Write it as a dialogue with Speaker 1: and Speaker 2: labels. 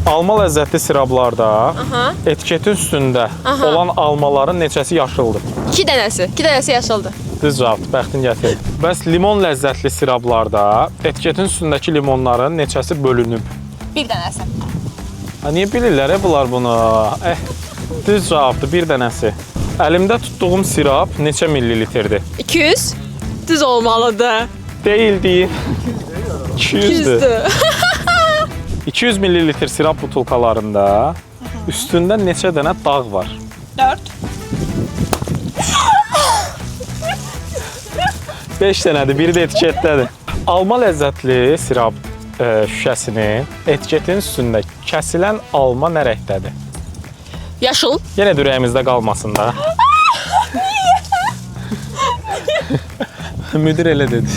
Speaker 1: Alma ləzzətli sirablarda etiketin üstündə olan almaların neçəsi yaşıldır?
Speaker 2: 2 dənəsi. 2 dənəsi yaşıldır.
Speaker 1: Düz cavab, bəxtin gətirir. Bəs limon ləzzətli sirablarda etiketin üstündəki limonların neçəsi bölünüb?
Speaker 2: 1 dənəsi.
Speaker 1: Niyə bilirlər bunlar bunu? Düz cavabdır, 1 dənəsi. Əlimdə tutduğum sirab neçə millilitrdir?
Speaker 2: 200. Düz olmalıdır.
Speaker 1: Deyildi. 200'dür. 200 millilitr sirab butulkalarında üstündə neçə dənə dağ var?
Speaker 2: 4.
Speaker 1: 5 dənədir, biri də etiketdədir. Alma ləzzətli sirab şüşəsinin etiketin üstündə kəsilən alma nə rəngdədir?
Speaker 2: Yaşıl.
Speaker 1: Yenə də ürəyimizdə qalmasın da. Müdir elə dedi.